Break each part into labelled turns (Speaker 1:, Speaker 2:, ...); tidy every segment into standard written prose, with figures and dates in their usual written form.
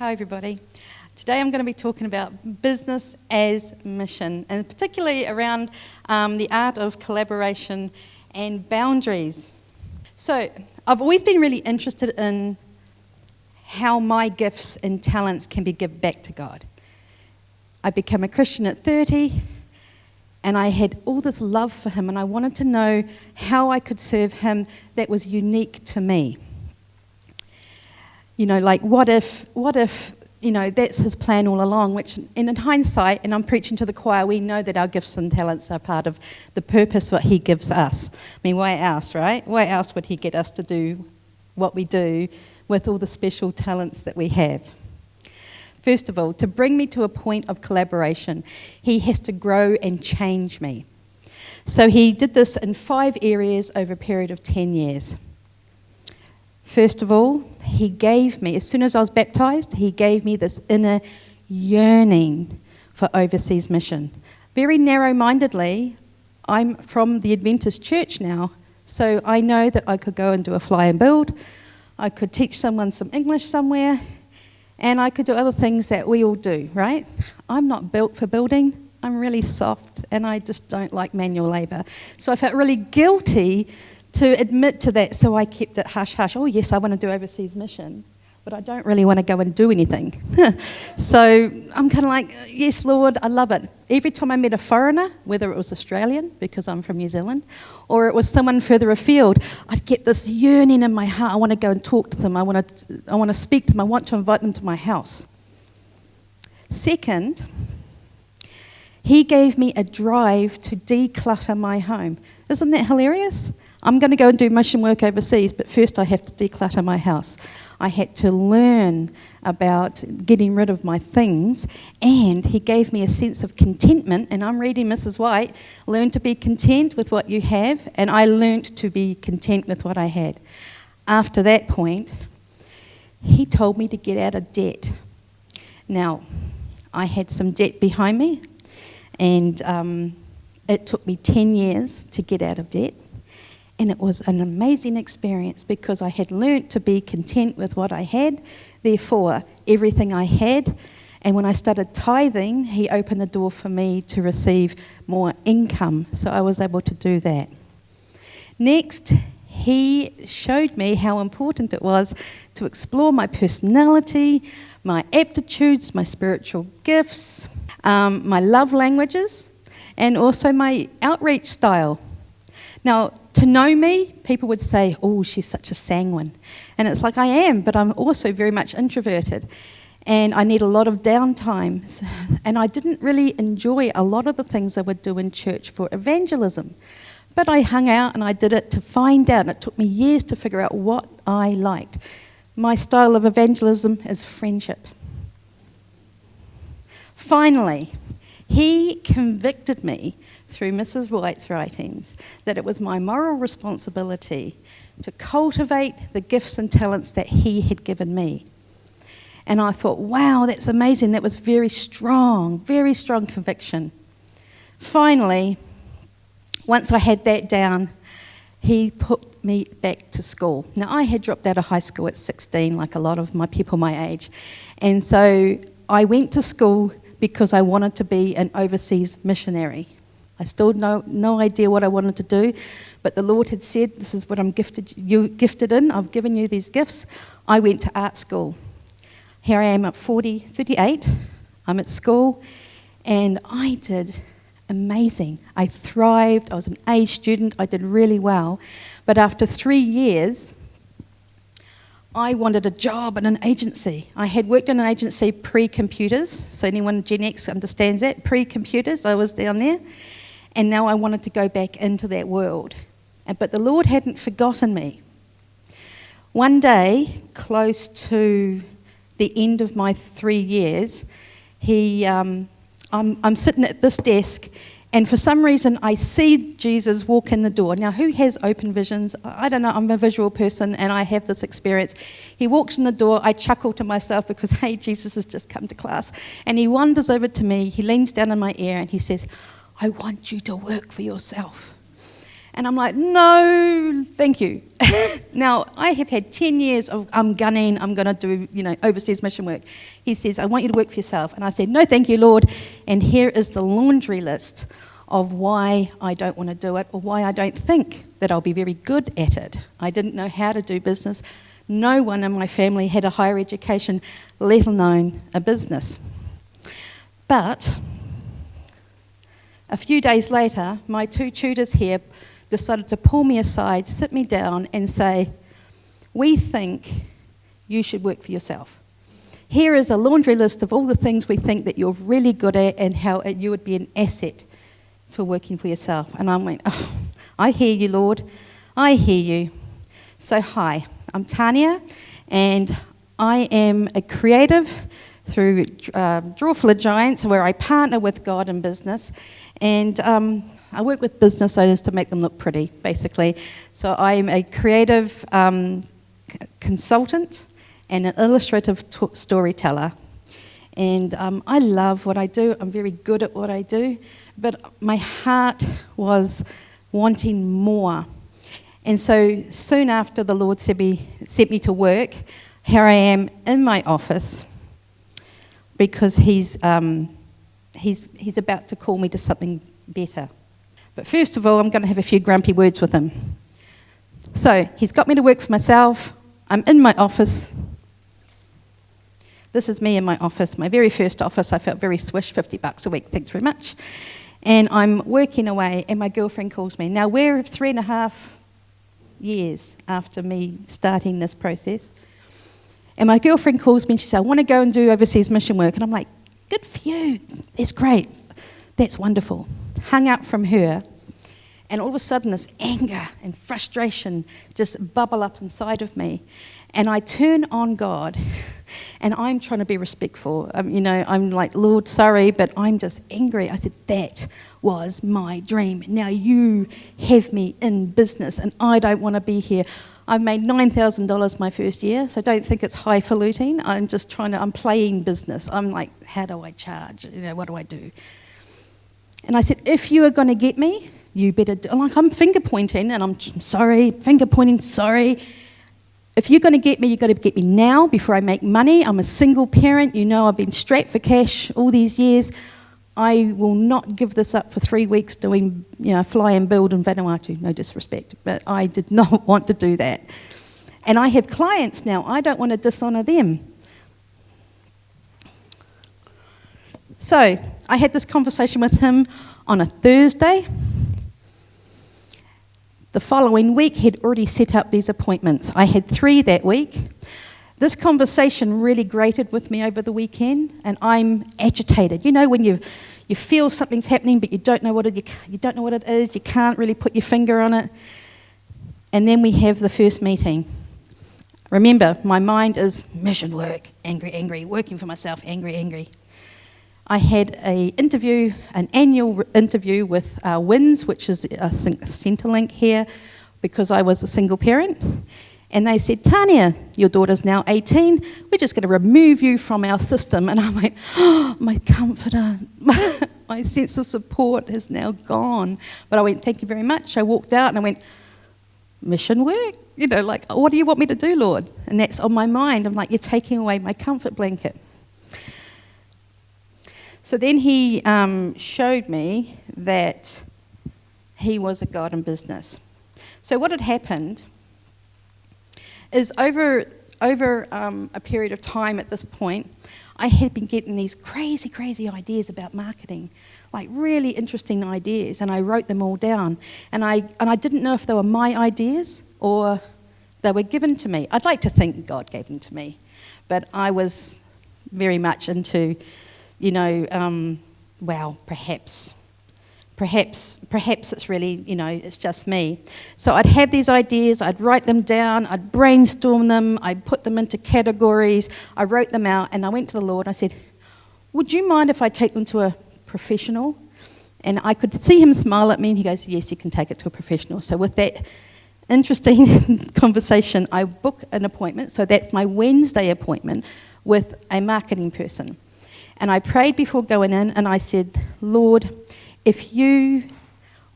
Speaker 1: Hi everybody. Today I'm going to be talking about business as mission, and particularly around the art of collaboration and boundaries. So I've always been really interested in how my gifts and talents can be given back to God. I became a Christian at 30 and I had all this love for Him, and I wanted to know how I could serve Him that was unique to me. You know, like what if, you know, that's His plan all along, which in hindsight, and I'm preaching to the choir, we know that our gifts and talents are part of the purpose what He gives us. I mean, why else, right? Why else would He get us to do what we do with all the special talents that we have? First of all, to bring me to a point of collaboration, He has to grow and change me. So He did this in 5 areas over a period of 10 years. First of all, He gave me, as soon as I was baptised, He gave me this inner yearning for overseas mission. Very narrow-mindedly, I'm from the Adventist church now, so I know that I could go and do a fly and build, I could teach someone some English somewhere, and I could do other things that we all do, right? I'm not built for building. I'm really soft, and I just don't like manual labour. So I felt really guilty to admit to that, so I kept it hush-hush. Oh yes, I want to do overseas mission, but I don't really want to go and do anything. So I'm kind of like, yes, Lord, I love it. Every time I met a foreigner, whether it was Australian, because I'm from New Zealand, or it was someone further afield, I'd get this yearning in my heart. I want to go and talk to them. I want to speak to them. I want to invite them to my house. Second, He gave me a drive to declutter my home. Isn't that hilarious? I'm going to go and do mission work overseas, but first I have to declutter my house. I had to learn about getting rid of my things, and He gave me a sense of contentment, and I'm reading Mrs. White, learn to be content with what you have, and I learnt to be content with what I had. After that point, He told me to get out of debt. Now, I had some debt behind me, and it took me 10 years to get out of debt. And it was an amazing experience because I had learnt to be content with what I had, therefore everything I had. And when I started tithing, He opened the door for me to receive more income, so I was able to do that. Next, He showed me how important it was to explore my personality, my aptitudes, my spiritual gifts, my love languages, and also my outreach style. Now, to know me, people would say, oh, she's such a sanguine. And it's like I am, but I'm also very much introverted. And I need a lot of downtime. And I didn't really enjoy a lot of the things I would do in church for evangelism. But I hung out and I did it to find out. And it took me years to figure out what I liked. My style of evangelism is friendship. Finally, He convicted me through Mrs. White's writings that it was my moral responsibility to cultivate the gifts and talents that He had given me. And I thought, wow, that's amazing. That was very strong conviction. Finally, once I had that down, He put me back to school. Now, I had dropped out of high school at 16, like a lot of my people my age. And so I went to school because I wanted to be an overseas missionary. I still had no idea what I wanted to do, but the Lord had said, this is what you're gifted in, I've given you these gifts. I went to art school. Here I am at 38, I'm at school, and I did amazing. I thrived, I was an A student, I did really well, but after 3 years, I wanted a job in an agency. I had worked in an agency pre-computers, so anyone Gen X understands that, pre-computers, I was down there. And now I wanted to go back into that world. But the Lord hadn't forgotten me. One day, close to the end of my 3 years, I'm sitting at this desk, and for some reason I see Jesus walk in the door. Now, who has open visions? I don't know, I'm a visual person and I have this experience. He walks in the door, I chuckle to myself because, hey, Jesus has just come to class. And He wanders over to me, He leans down in my ear and He says, I want you to work for yourself. And I'm like, no, thank you. Now, I have had 10 years of I'm going to do, overseas mission work. He says, I want you to work for yourself. And I said, no, thank you, Lord. And here is the laundry list of why I don't want to do it or why I don't think that I'll be very good at it. I didn't know how to do business. No one in my family had a higher education, let alone a business. But a few days later, my 2 tutors here decided to pull me aside, sit me down and say, we think you should work for yourself. Here is a laundry list of all the things we think that you're really good at and how you would be an asset for working for yourself. And I went, oh, I hear you, Lord. I hear you. So hi, I'm Tania, and I am a creative through Draw Full of Giants, where I partner with God in business. And I work with business owners to make them look pretty, basically. So I'm a creative consultant and an illustrative storyteller. And I love what I do. I'm very good at what I do. But my heart was wanting more. And so soon after the Lord sent me to work, here I am in my office because he's about to call me to something better. But first of all, I'm going to have a few grumpy words with him. So he's got me to work for myself. I'm in my office. This is me in my office, my very first office. I felt very swish, $50 a week, thanks very much. And I'm working away, and my girlfriend calls me. Now, we're 3.5 years after me starting this process. And my girlfriend calls me and she says, I want to go and do overseas mission work. And I'm like, good for you. That's great. That's wonderful. Hung up from her. And all of a sudden, this anger and frustration just bubble up inside of me. And I turn on God, and I'm trying to be respectful. I'm like, Lord, sorry, but I'm just angry. I said, that was my dream. Now you have me in business, and I don't want to be here. I made $9,000 my first year, so don't think it's highfalutin. I'm playing business. I'm like, how do I charge? What do I do? And I said, if you are going to get me, you better do. I'm finger pointing, and I'm sorry, finger pointing, sorry. If you're going to get me, you've got to get me now before I make money. I'm a single parent. I've been strapped for cash all these years. I will not give this up for 3 weeks doing, fly and build in Vanuatu. No disrespect, but I did not want to do that. And I have clients now. I don't want to dishonour them. So I had this conversation with him on a Thursday. The following week, he'd already set up these appointments. I had 3 that week. This conversation really grated with me over the weekend, and I'm agitated. When you feel something's happening, but you don't know what it is. You can't really put your finger on it. And then we have the first meeting. Remember, my mind is mission work, angry, angry, working for myself, angry, angry. I had an annual interview with WINS, which is a Centrelink here, because I was a single parent. And they said, Tania, your daughter's now 18. We're just going to remove you from our system. And I went, oh, my comforter, my sense of support is now gone. But I went, thank you very much. I walked out and I went, mission work? What do you want me to do, Lord? And that's on my mind. I'm like, you're taking away my comfort blanket. So then he showed me that he was a God in business. So what had happened is over a period of time at this point, I had been getting these crazy ideas about marketing, like really interesting ideas, and I wrote them all down. And I didn't know if they were my ideas or they were given to me. I'd like to think God gave them to me, but I was very much into perhaps it's really, it's just me. So I'd have these ideas, I'd write them down, I'd brainstorm them, I'd put them into categories, I wrote them out, and I went to the Lord, I said, would you mind if I take them to a professional? And I could see him smile at me, and he goes, yes, you can take it to a professional. So with that interesting conversation, I book an appointment, so that's my Wednesday appointment with a marketing person. And I prayed before going in, and I said, Lord, if you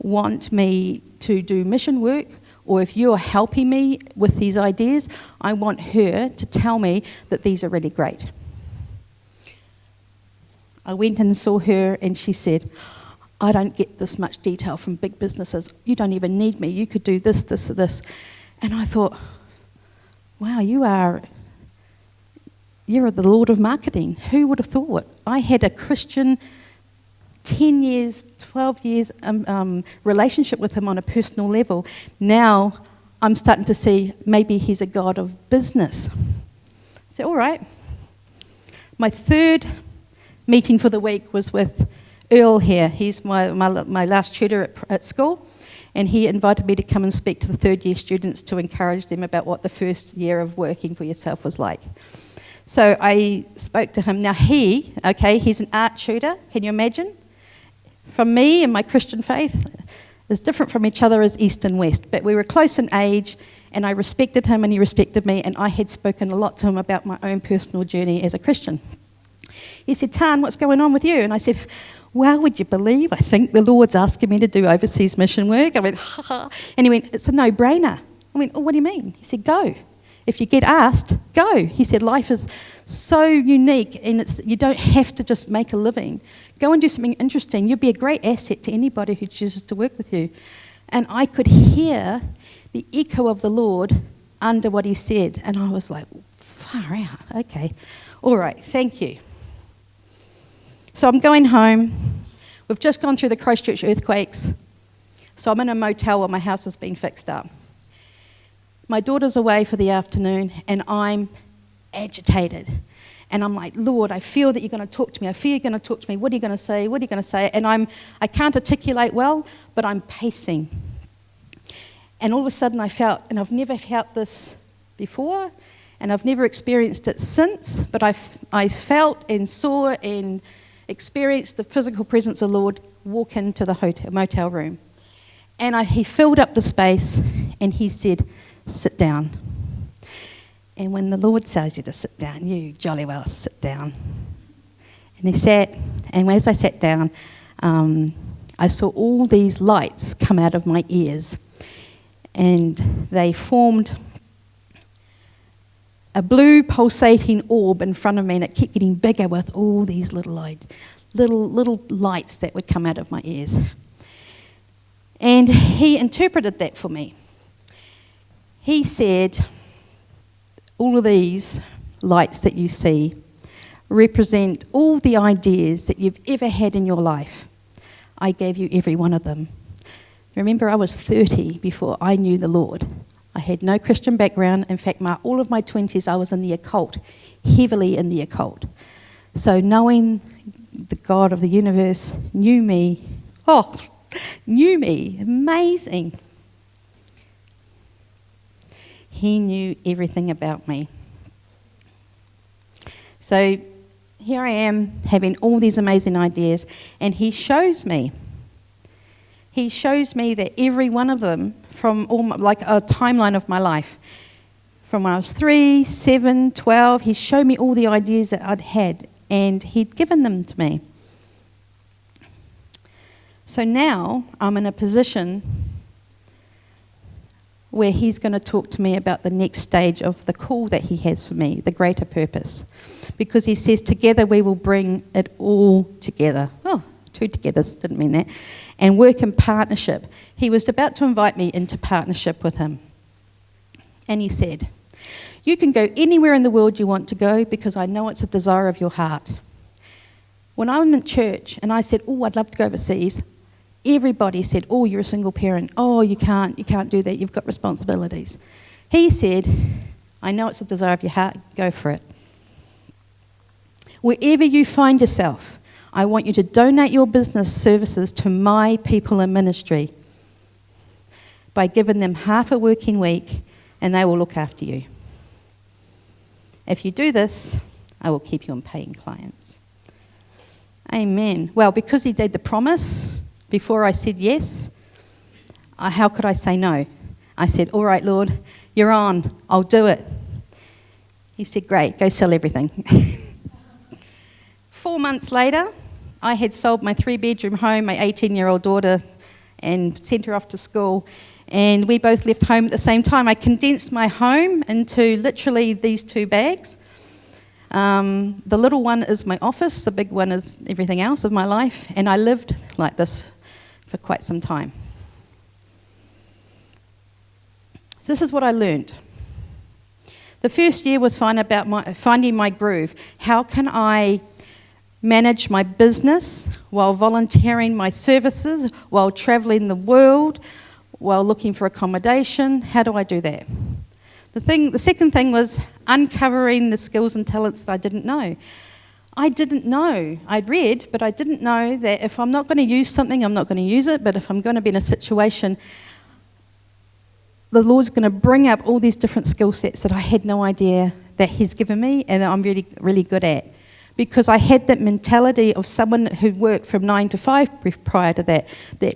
Speaker 1: want me to do mission work, or if you're helping me with these ideas, I want her to tell me that these are really great. I went and saw her and she said, I don't get this much detail from big businesses. You don't even need me. You could do this, this, this. And I thought, wow, you're the Lord of marketing. Who would have thought? I had a Christian 10 years, 12 years relationship with him on a personal level. Now I'm starting to see maybe he's a God of business. So, all right. My third meeting for the week was with Earl here. He's my last tutor at school, and he invited me to come and speak to the third year students to encourage them about what the first year of working for yourself was like. So I spoke to him. Now he's an art tutor. Can you imagine? From me and my Christian faith is different from each other as East and West, but we were close in age, and I respected him and he respected me, and I had spoken a lot to him about my own personal journey as a Christian. He said, Tan, what's going on with you? And I said, well, would you believe I think the Lord's asking me to do overseas mission work? I went, ha ha. And he went, it's a no-brainer. I went, oh, what do you mean? He said, go. If you get asked, go. He said, life is so unique and you don't have to just make a living. Go and do something interesting. You'll be a great asset to anybody who chooses to work with you. And I could hear the echo of the Lord under what he said. And I was like, far out. Okay. All right. Thank you. So I'm going home. We've just gone through the Christchurch earthquakes. So I'm in a motel while my house has been fixed up. My daughter's away for the afternoon, and I'm agitated. And I'm like, Lord, I feel that you're going to talk to me. I feel you're going to talk to me. What are you going to say? What are you going to say? And I can't articulate well, but I'm pacing. And all of a sudden I felt, and I've never felt this before, and I've never experienced it since, but I felt and saw and experienced the physical presence of the Lord walk into the motel room. And he filled up the space, and he said, sit down. And when the Lord tells you to sit down, you jolly well sit down. And he sat, and as I sat down, I saw all these lights come out of my ears, and they formed a blue pulsating orb in front of me, and it kept getting bigger with all these little lights that would come out of my ears. And he interpreted that for me. He said, all of these lights that you see represent all the ideas that you've ever had in your life. I gave you every one of them. Remember, I was 30 before I knew the Lord. I had no Christian background. In fact, all of my 20s, I was in the occult, heavily in the occult. So knowing the God of the universe knew me, amazing. He knew everything about me. So here I am having all these amazing ideas, and he shows me that every one of them, from like a timeline of my life, from when I was 3, 7, 12, he showed me all the ideas that I'd had, and he'd given them to me. So now I'm in a position where he's going to talk to me about the next stage of the call that he has for me, the greater purpose. Because he says, together we will bring it all together. Oh, two togethers, didn't mean that. And work in partnership. He was about to invite me into partnership with him. And he said, you can go anywhere in the world you want to go because I know it's a desire of your heart. When I was in church and I said, oh, I'd love to go overseas, everybody said, oh, you're a single parent. Oh, you can't do that. You've got responsibilities. He said, I know it's a desire of your heart. Go for it. Wherever you find yourself, I want you to donate your business services to my people in ministry by giving them half a working week, and they will look after you. If you do this, I will keep you on paying clients. Amen. Well, because he did the promise before I said yes, how could I say no? I said, all right, Lord, you're on. I'll do it. He said, great, go sell everything. 4 months later, I had sold my 3-bedroom home, my 18-year-old daughter, and sent her off to school. And we both left home at the same time. I condensed my home into literally these 2 bags. The little one is my office, the big one is everything else of my life, and I lived like this for quite some time. So this is what I learned. The first year was finding my groove. How can I manage my business while volunteering my services, while travelling the world, while looking for accommodation? How do I do that? The second thing was uncovering the skills and talents that I didn't know. I didn't know. I'd read, but I didn't know that if I'm not going to use something, I'm not going to use it, but if I'm going to be in a situation, the Lord's going to bring up all these different skill sets that I had no idea that He's given me and that I'm really, really good at. Because I had that mentality of someone who worked from 9 to 5 prior to that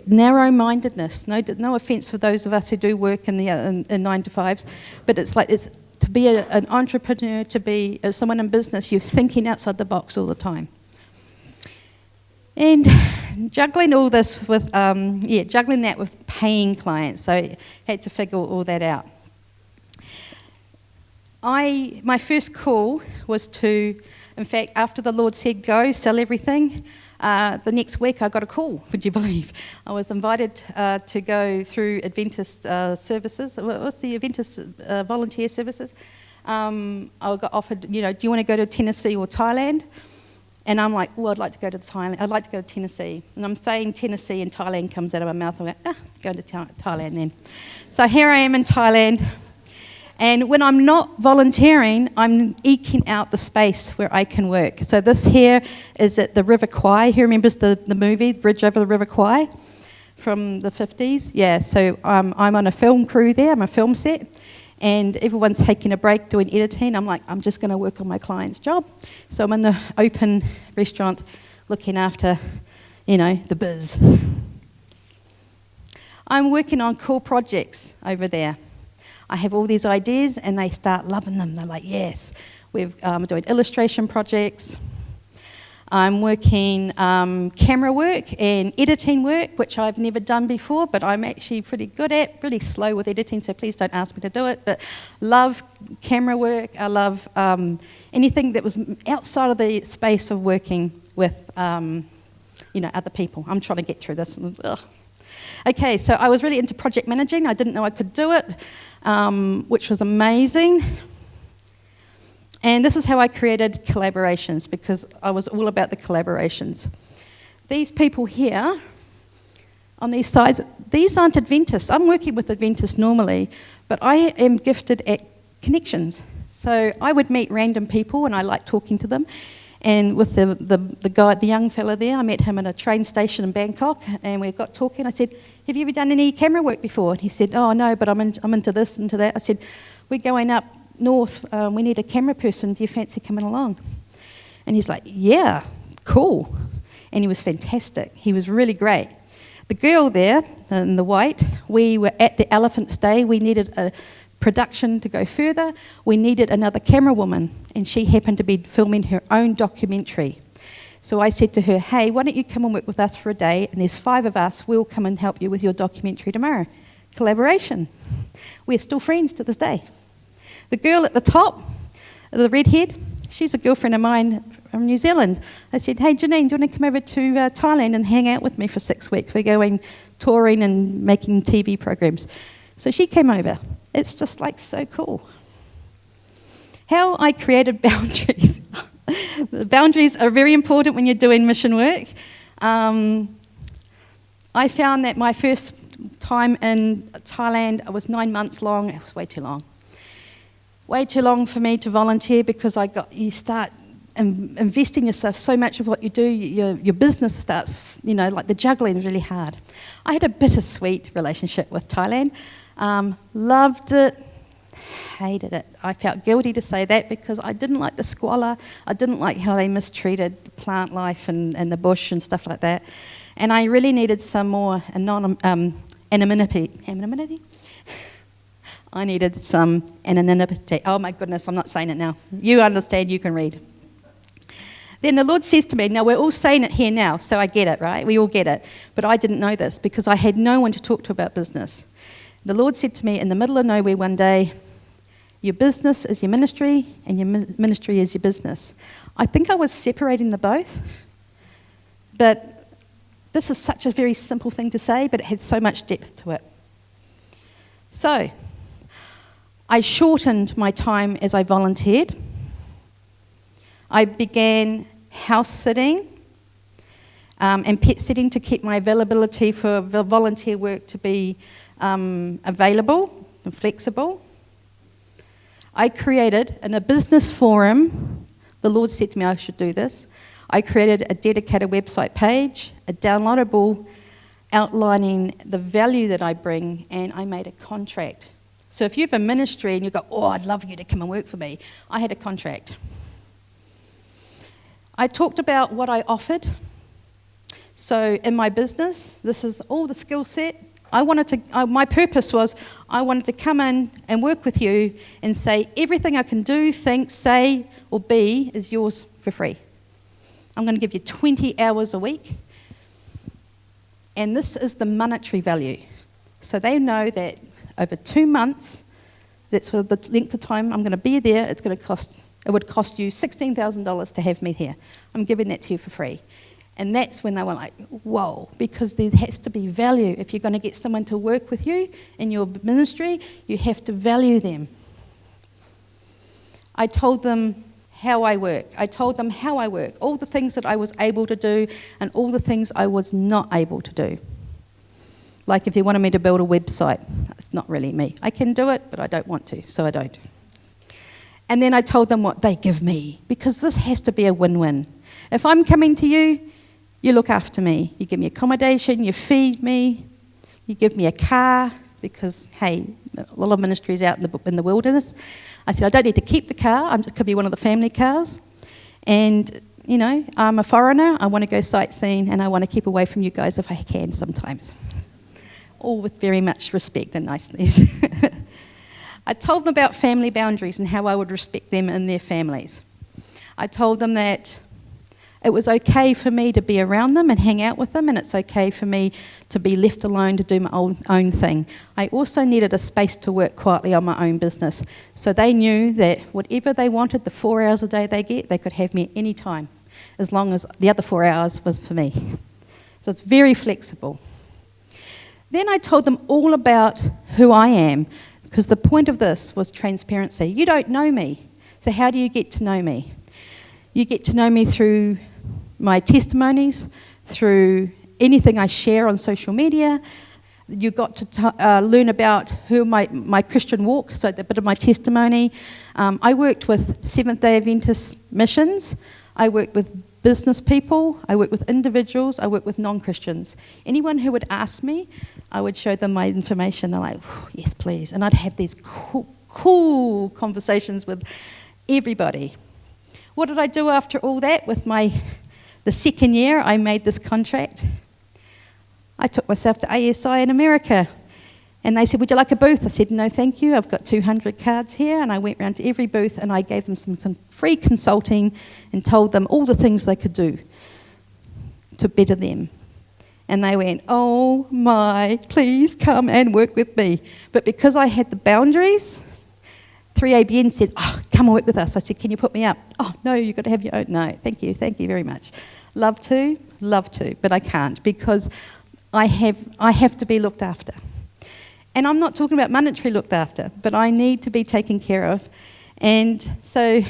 Speaker 1: narrow-mindedness. No offence for those of us who do work in 9 to 5s, but it's to be an entrepreneur, to be someone in business, you're thinking outside the box all the time. And juggling all this with, juggling that with paying clients, so I had to figure all that out. My first call was to, in fact, after the Lord said go, sell everything, the next week I got a call, would you believe? I was invited to go through Adventist services. What's the Adventist volunteer services? I got offered, do you want to go to Tennessee or Thailand? And I'm like, well, I'd like to go to Thailand. I'd like to go to Tennessee. And I'm saying Tennessee and Thailand comes out of my mouth. I'm like, go to Thailand then. So here I am in Thailand. And when I'm not volunteering, I'm eking out the space where I can work. So this here is at the River Kwai. Who remembers the movie, Bridge Over the River Kwai, from the 50s? Yeah, so I'm on a film crew there. I'm a film set. And everyone's taking a break doing editing. I'm like, I'm just going to work on my client's job. So I'm in the open restaurant looking after, the biz. I'm working on cool projects over there. I have all these ideas and they start loving them. They're like, yes. We're doing illustration projects. I'm working camera work and editing work, which I've never done before, but I'm actually pretty good at, really slow with editing, so please don't ask me to do it, but love camera work. I love anything that was outside of the space of working with, other people. I'm trying to get through this. Ugh. Okay, so I was really into project managing. I didn't know I could do it, which was amazing. And this is how I created collaborations, because I was all about the collaborations. These people here, on these sides, these aren't Adventists. I'm working with Adventists normally, but I am gifted at connections. So I would meet random people and I like talking to them. And with the guy, the young fella there, I met him at a train station in Bangkok, and we got talking. I said, have you ever done any camera work before? And he said, oh, no, but I'm into this, into that. I said, we're going up north, we need a camera person, do you fancy coming along? And he's like, yeah, cool. And he was fantastic. He was really great. The girl there in the white, we were at the Elephant's Day. We needed a production to go further. We needed another camera woman, and she happened to be filming her own documentary. So I said to her, hey, why don't you come and work with us for a day, and there's 5 of us, we'll come and help you with your documentary tomorrow. Collaboration. We're still friends to this day. The girl at the top, the redhead, she's a girlfriend of mine from New Zealand. I said, hey, Janine, do you want to come over to Thailand and hang out with me for 6 weeks? We're going touring and making TV programs. So she came over. It's just like so cool. How I created boundaries. The boundaries are very important when you're doing mission work. I found that my first time in Thailand was 9 months long. It was way too long. Way too long for me to volunteer, because you start investing yourself so much of what you do, your business starts, like the juggling is really hard. I had a bittersweet relationship with Thailand. Loved it, hated it. I felt guilty to say that because I didn't like the squalor. I didn't like how they mistreated plant life and the bush and stuff like that. And I really needed some more anonymity. Anonymity? I needed some anonymity. Oh my goodness, I'm not saying it now. You understand, you can read. Then the Lord says to me, now we're all saying it here now, so I get it, right? We all get it. But I didn't know this because I had no one to talk to about business. The Lord said to me in the middle of nowhere one day, your business is your ministry and your ministry is your business. I think I was separating the both, but this is such a very simple thing to say, but it had so much depth to it. So, I shortened my time as I volunteered. I began house sitting and pet sitting to keep my availability for volunteer work to be available and flexible. I created, in a business forum, the Lord said to me I should do this, I created a dedicated website page, a downloadable outlining the value that I bring, and I made a contract. So if you have a ministry and you go, oh, I'd love you to come and work for me, I had a contract. I talked about what I offered. So in my business, this is all the skill set. My purpose was I wanted to come in and work with you and say everything I can do, think, say, or be is yours for free. I'm going to give you 20 hours a week. And this is the monetary value. So they know that over 2 months, that's for the length of time I'm going to be there, it would cost you $16,000 to have me here. I'm giving that to you for free. And that's when they were like, whoa, because there has to be value. If you're going to get someone to work with you in your ministry, you have to value them. I told them how I work. All the things that I was able to do and all the things I was not able to do. Like if they wanted me to build a website, it's not really me. I can do it, but I don't want to, so I don't. And then I told them what they give me, because this has to be a win-win. If I'm coming to you, you look after me. You give me accommodation, you feed me, you give me a car, because, hey, a lot of ministries out in the wilderness. I said, I don't need to keep the car. It could be one of the family cars. And, you know, I'm a foreigner. I want to go sightseeing, and I want to keep away from you guys if I can sometimes. All with very much respect and niceness. I told them about family boundaries and how I would respect them and their families. I told them that it was okay for me to be around them and hang out with them, and it's okay for me to be left alone to do my own thing. I also needed a space to work quietly on my own business. So they knew that whatever they wanted, the 4 hours a day they get, they could have me any time, as long as the other 4 hours was for me. So it's very flexible. Then I told them all about who I am, because the point of this was transparency. You don't know me, so how do you get to know me? You get to know me through my testimonies, through anything I share on social media. You got to learn about who my Christian walk, so a bit of my testimony. I worked with Seventh-day Adventist missions. I worked with business people. I worked with individuals. I worked with non-Christians. Anyone who would ask me, I would show them my information. They're like, yes, please. And I'd have these cool conversations with everybody. What did I do after all that? With the second year, I made this contract. I took myself to ASI in America. And they said, would you like a booth? I said, no, thank you. I've got 200 cards here. And I went around to every booth and I gave them some free consulting and told them all the things they could do to better them. And they went, oh my, please come and work with me. But because I had the boundaries, 3ABN said, oh, come and work with us. I said, can you put me up? Oh, no, you've got to have your own. No, thank you very much. Love to, but I can't, because I have to be looked after. And I'm not talking about monetary looked after, but I need to be taken care of. And so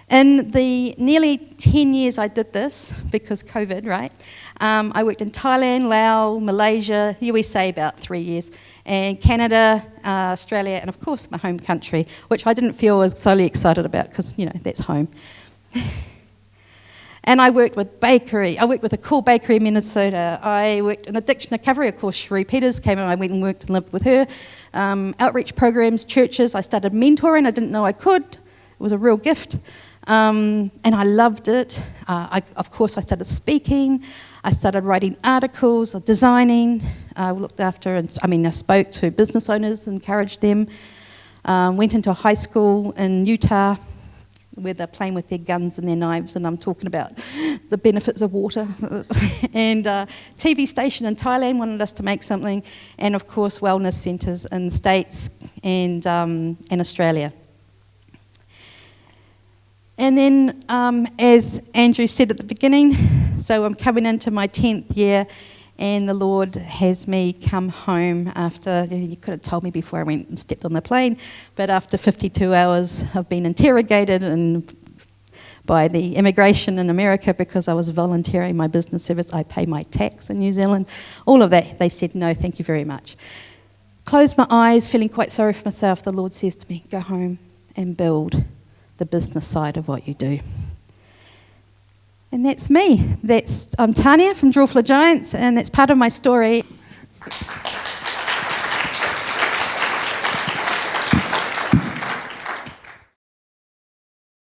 Speaker 1: in the nearly 10 years I did this, because COVID, right? I worked in Thailand, Laos, Malaysia, USA about 3 years, and Canada, Australia, and of course my home country, which I didn't feel as solely excited about because, you know, that's home. And I worked with bakery. I worked with a cool bakery in Minnesota. I worked in addiction recovery. Of course, Cherie Peters came and I went and worked and lived with her. Outreach programs, churches. I started mentoring. I didn't know I could. It was a real gift. And I loved it. Of course, I started speaking. I started writing articles, designing. I looked after, I spoke to business owners, encouraged them. Went into a high school in Utah. where they're playing with their guns and their knives, and I'm talking about the benefits of water. And TV station in Thailand wanted us to make something, and of course wellness centres in the States and in Australia. And then, as Andrew said at the beginning, so I'm coming into my 10th year, and the Lord has me come home after, you could have told me before I went and stepped on the plane, but after 52 hours of being interrogated by the immigration in America because I was volunteering my business service, I pay my tax in New Zealand, all of that, they said, no, thank you very much. Closed my eyes, feeling quite sorry for myself, the Lord says to me, go home and build the business side of what you do. And that's me. I'm Tania from Draw for Giants, and that's part of my story.